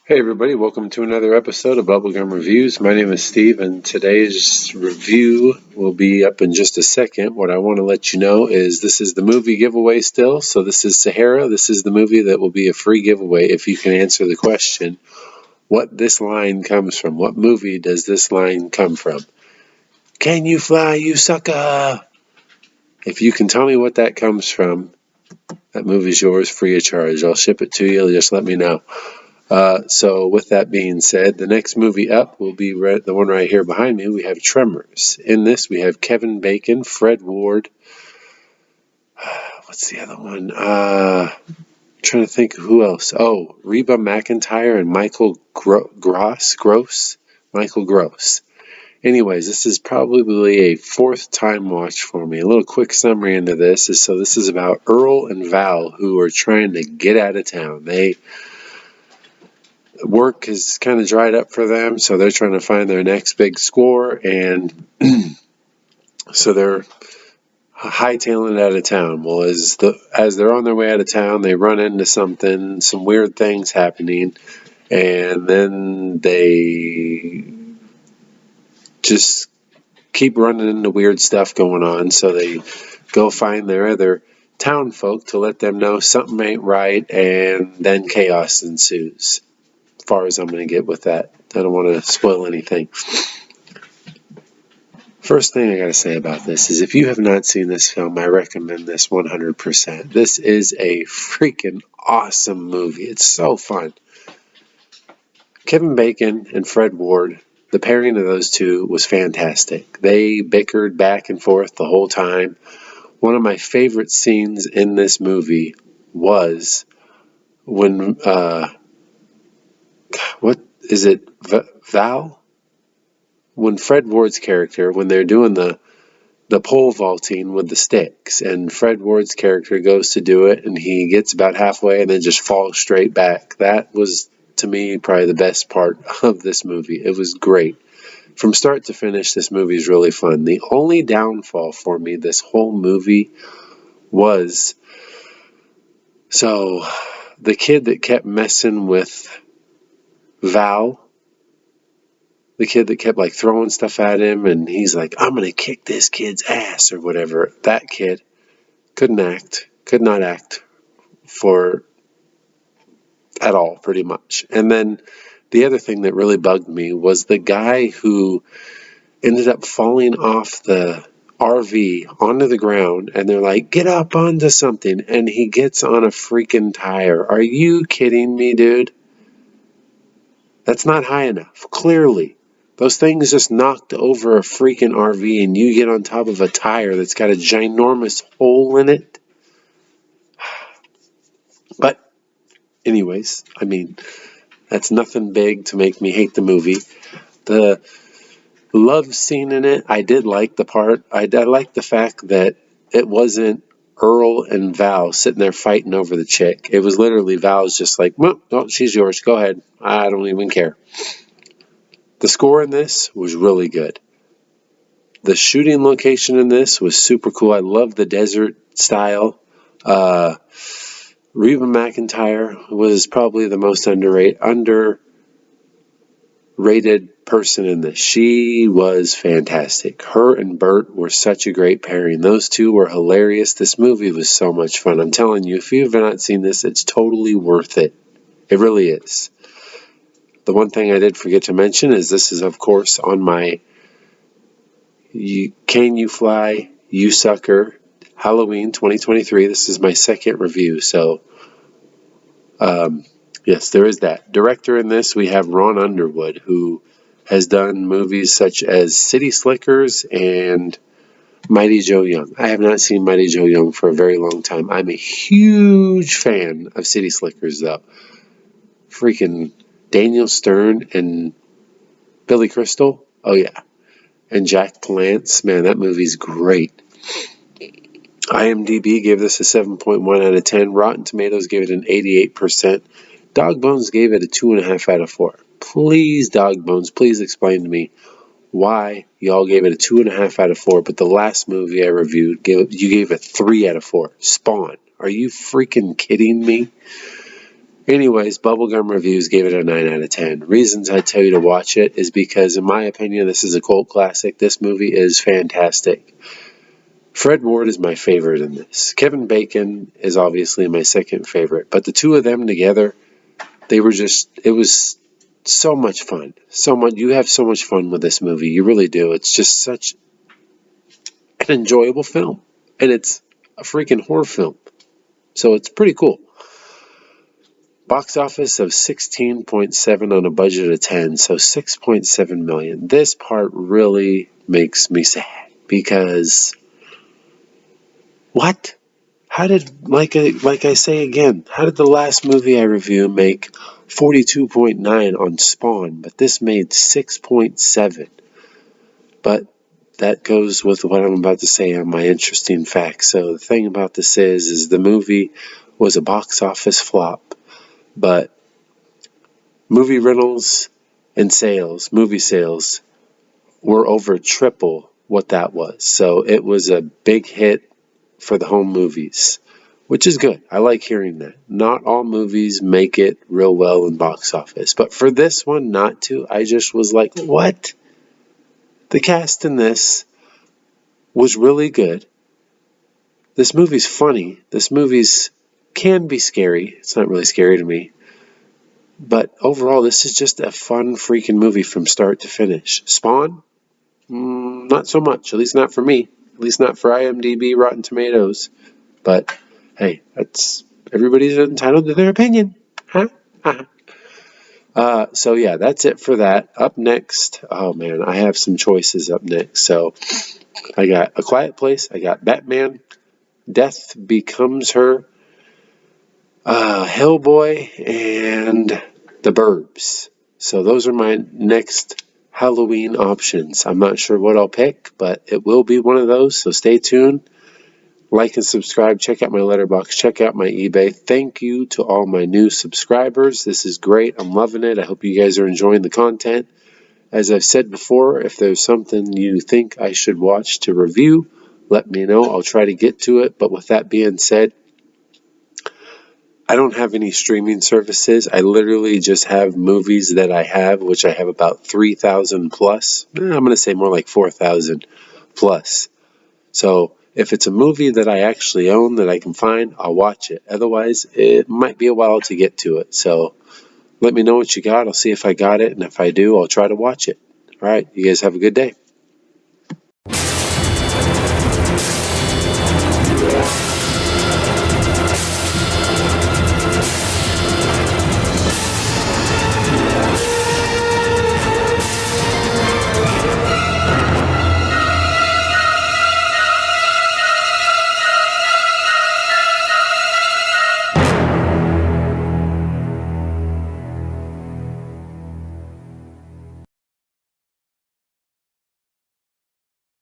Hey everybody, welcome to another episode of Bubblegum Reviews. My name is Steve and today's review will be up in just a second. What I want to let you know is this is the movie giveaway still. So this is Sahara. This is the movie that will be a free giveaway if you can answer the question, what this line comes from. What movie does this line come from? Can you fly, you sucker? If you can tell me what that comes from, that movie's yours free of charge. I'll ship it to you. Just let me know. So with that being said, the next movie up will be the one right here behind me. We have Tremors. In this, we have Kevin Bacon, Fred Ward. What's the other one? Trying to think of who else. Oh, Reba McEntire and Michael Gross. Michael Gross. Anyways, this is probably a fourth time watch for me. A little quick summary into this is this is about Earl and Val who are trying to get out of town. Work has kind of dried up for them, so they're trying to find their next big score, and so they're hightailing it out of town. Well, as they're on their way out of town, they run into some weird things happening, and then they just keep running into weird stuff going on, so they go find their other town folk to let them know something ain't right, and then chaos ensues. Far as I'm going to get with that. I don't want to spoil anything. First thing I got to say about this is if you have not seen this film, I recommend this 100%. This is a freaking awesome movie. It's so fun. Kevin Bacon and Fred Ward, the pairing of those two was fantastic. They bickered back and forth the whole time. One of my favorite scenes in this movie was when what is it? Val? When Fred Ward's character, when they're doing the pole vaulting with the sticks, and Fred Ward's character goes to do it, and he gets about halfway and then just falls straight back. That was, to me, probably the best part of this movie. It was great. From start to finish, this movie is really fun. The only downfall for me this whole movie was, the kid that kept messing with Val, the kid that kept like throwing stuff at him, and he's like, I'm going to kick this kid's ass or whatever. That kid could not act for at all, pretty much. And then the other thing that really bugged me was the guy who ended up falling off the RV onto the ground, and they're like, get up onto something, and he gets on a freaking tire. Are you kidding me, dude? That's not high enough, clearly. Those things just knocked over a freaking RV, and you get on top of a tire that's got a ginormous hole in it. But anyways, I mean, that's nothing big to make me hate the movie. The love scene in it, I did like the part. I liked the fact that it wasn't Earl and Val sitting there fighting over the chick. It was literally Val's just like, well, oh, she's yours. Go ahead. I don't even care. The score in this was really good. The shooting location in this was super cool. I love the desert style. Reba McEntire was probably the most underrated person in this. She was fantastic. Her and Bert were such a great pairing. Those two were hilarious. This movie was so much fun. I'm telling you, if you have not seen this, it's totally worth it. It really is. The one thing I did forget to mention is this is, of course, on my Can You Fly, You Sucker, Halloween 2023. This is my second review, so yes, there is that. Director in this, we have Ron Underwood, who has done movies such as City Slickers and Mighty Joe Young. I have not seen Mighty Joe Young for a very long time. I'm a huge fan of City Slickers, though. Freaking Daniel Stern and Billy Crystal. Oh, yeah. And Jack Palance. Man, that movie's great. IMDb gave this a 7.1 out of 10. Rotten Tomatoes gave it an 88%. Dog Bones gave it a 2.5 out of 4. Please, Dog Bones, please explain to me why y'all gave it a 2.5 out of 4, but the last movie I reviewed, you gave a 3 out of 4. Spawn. Are you freaking kidding me? Anyways, Bubblegum Reviews gave it a 9 out of 10. Reasons I tell you to watch it is because, in my opinion, this is a cult classic. This movie is fantastic. Fred Ward is my favorite in this. Kevin Bacon is obviously my second favorite. But the two of them together, it was so much fun. You have so much fun with this movie. You really do. It's just such an enjoyable film. And it's a freaking horror film. So it's pretty cool. Box office of 16.7 on a budget of 10, so 6.7 million. This part really makes me sad because what? How did like I say again, how did the last movie I review make 42.9 on Spawn, but this made 6.7? But that goes with what I'm about to say on my interesting facts. So the thing about this is the movie was a box office flop, but movie rentals and movie sales, were over triple what that was. So it was a big hit for the home movies, which is good. I like hearing that. Not all movies make it real well in box office, but for this one not to, I just was like, what? The cast in this was really good. This movie's funny. This movie's can be scary. It's not really scary to me. But overall, this is just a fun freaking movie from start to finish. Spawn? Not so much. At least not for me. At least not for IMDb, Rotten Tomatoes. But hey, everybody's entitled to their opinion. Huh? So yeah, that's it for that. Up next, oh man, I have some choices up next. So I got A Quiet Place. I got Batman. Death Becomes Her. Hellboy and The Burbs. So those are my next Halloween options. I'm not sure what I'll pick, but it will be one of those, so stay tuned. Like and subscribe. Check out my letterbox. Check out my eBay. Thank you to all my new subscribers. This is great. I'm loving it. I hope you guys are enjoying the content. As I've said before, if there's something you think I should watch to review, let me know. I'll try to get to it. But with that being said, I don't have any streaming services. I literally just have movies that I have, which I have about 3,000 plus. I'm going to say more like 4,000 plus. So if it's a movie that I actually own that I can find, I'll watch it. Otherwise, it might be a while to get to it. So let me know what you got. I'll see if I got it. And if I do, I'll try to watch it. All right. You guys have a good day.